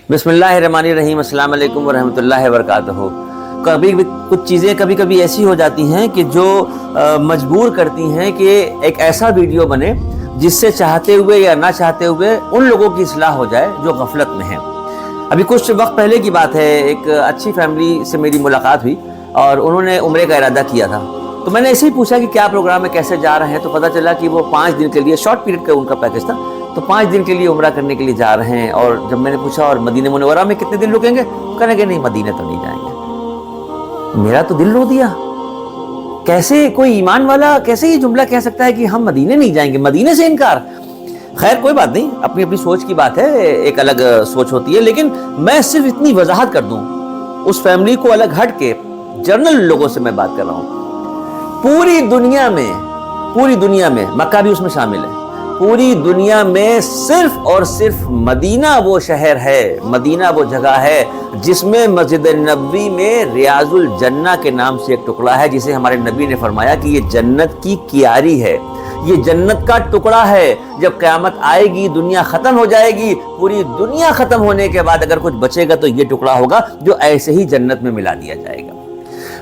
बिस्मिल्लाहिर्रहमानिर्रहीम। अस्सलाम वालेकुम वरहमतुल्लाहि वबरकातुहू। कभी कुछ चीज़ें कभी ऐसी हो जाती हैं कि जो मजबूर करती हैं कि एक ऐसा वीडियो बने जिससे चाहते हुए या ना चाहते हुए उन लोगों की इस्लाह हो जाए जो गफलत में हैं। अभी कुछ वक्त पहले की बात है, एक अच्छी फैमिली से मेरी मुलाकात हुई और उन्होंने उम्रे का इरादा किया था। तो मैंने ऐसे ही पूछा कि क्या प्रोग्राम है, कैसे जा रहे हैं। तो पता चला कि वो 5 दिन के लिए, शॉर्ट पीरियड का उनका पैकेज था, तो 5 दिन के लिए उम्रा करने के लिए जा रहे हैं। और जब मैंने पूछा और मदीने मुनव्वरा में कितने दिन रुकेंगे, कहने लगे नहीं मदीने तो नहीं जाएंगे। मेरा तो दिल रो दिया। कैसे कोई ईमान वाला कैसे ये जुमला कह सकता है कि हम मदीने नहीं जाएंगे, मदीने से इनकार। खैर कोई बात नहीं, अपनी अपनी सोच की बात है, एक अलग सोच होती है। लेकिन मैं सिर्फ इतनी वजाहत कर दूं, उस फैमिली को अलग हट के जनरल लोगों से मैं बात कर रहा हूं। पूरी दुनिया में मक्का भी उसमें शामिल है, पूरी दुनिया में सिर्फ और सिर्फ मदीना वो शहर है, मदीना वो जगह है जिसमें मस्जिद नबवी में रियाजुल जन्ना के नाम से एक टुकड़ा है, जिसे हमारे नबी ने फरमाया कि ये जन्नत की कियारी है, ये जन्नत का टुकड़ा है। जब क़यामत आएगी, दुनिया खत्म हो जाएगी, पूरी दुनिया खत्म होने के बाद अगर कुछ बचेगा तो ये टुकड़ा होगा जो ऐसे ही जन्नत में मिला दिया जाएगा।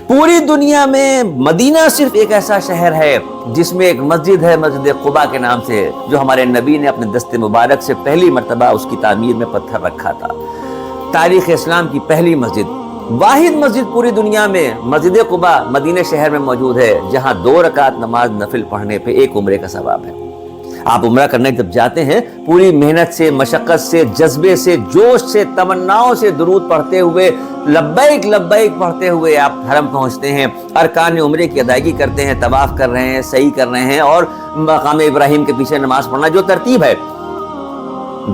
पूरी दुनिया में मदीना सिर्फ एक ऐसा शहर है जिसमें एक मस्जिद है, मस्जिद कुबा के नाम से, जो हमारे नबी ने अपने दस्ते मुबारक से पहली मर्तबा उसकी तामीर में पत्थर रखा था। तारीख़ इस्लाम की पहली मस्जिद, वाहिद मस्जिद पूरी दुनिया में मस्जिद कुबा मदीने शहर में मौजूद है, जहां 2 रकात नमाज नफिल पढ़ने पे 1 उम्रे का सवाब है। आप उम्रा करने जब जाते हैं, पूरी मेहनत से, मशक्क़त से, जज्बे से, जोश से, तमन्नाओं से दुरूद पढ़ते हुए, लब्बैक लब्बैक पढ़ते हुए आप हरम पहुंचते हैं, अरकान उम्रे की अदायगी करते हैं, तवाफ कर रहे हैं, सही कर रहे हैं और मकाम इब्राहिम के पीछे नमाज पढ़ना जो तरतीब है,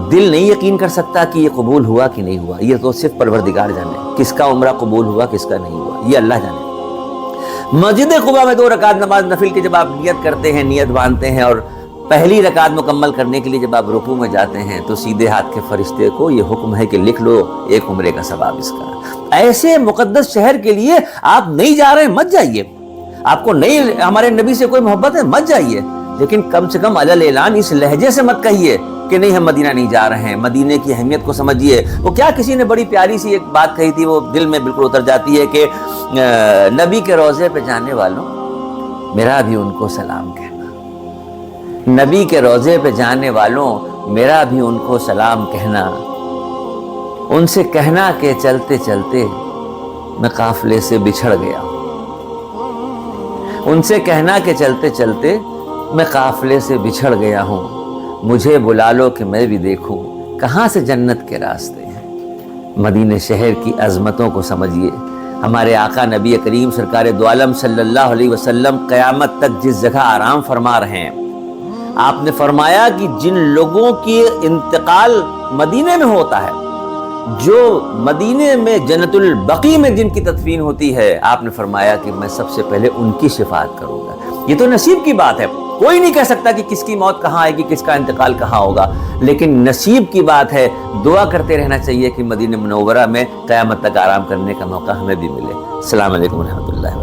दिल नहीं यकीन कर सकता कि ये कबूल हुआ कि नहीं हुआ। ये तो सिर्फ परवरदिगार जाने किसका उम्रा कबूल हुआ, किसका नहीं हुआ, ये अल्लाह जाने। मस्जिद कुबा में 2 रकात नमाज नफिल की जब आप नियत करते हैं, नियत बांधते हैं और पहली रकात मुकम्मल करने के लिए जब आप रुकू में जाते हैं, तो सीधे हाथ के फरिश्ते को ये हुक्म है कि लिख लो 1 उम्रे का सवाब इसका। ऐसे मुकद्दस शहर के लिए आप नहीं जा रहे, मत जाइए। आपको नहीं, हमारे नबी से कोई मोहब्बत है, मत जाइए। लेकिन कम से कम अलल ऐलान इस लहजे से मत कहिए कि नहीं हम मदीना नहीं जा रहे हैं। मदीने की अहमियत को समझिए। वो क्या, किसी ने बड़ी प्यारी सी एक बात कही थी, वो दिल में बिल्कुल उतर जाती है कि नबी के रोज़े पे जाने वालों मेरा भी उनको सलाम कहना, नबी के रोज़े पे जाने वालों मेरा भी उनको सलाम कहना, उनसे कहना कि चलते चलते मैं काफिले से बिछड़ गया, उनसे कहना कि चलते चलते मैं काफिले से बिछड़ गया हूँ, मुझे बुला लो कि मैं भी देखूं कहाँ से जन्नत के रास्ते हैं। मदीने शहर की अज़मतों को समझिए। हमारे आका नबी करीम सरकार दो आलम सल्लल्लाहु अलैहि वसल्लम क़यामत तक जिस जगह आराम फरमा रहे हैं, आपने फरमाया कि जिन लोगों की इंतकाल मदीने में होता है, जो मदीने में जन्नतुल बकी में जिनकी तदफीन होती है, आपने फरमाया कि मैं सबसे पहले उनकी शिफात करूंगा। ये तो नसीब की बात है, कोई नहीं कह सकता कि किसकी मौत कहाँ आएगी, किसका इंतकाल कहाँ होगा, लेकिन नसीब की बात है। दुआ करते रहना चाहिए कि मदीने मुनव्वरा में क़यामत तक आराम करने का मौका हमें भी मिले। अस्सलाम वालेकुम रहमतुल्लाहि।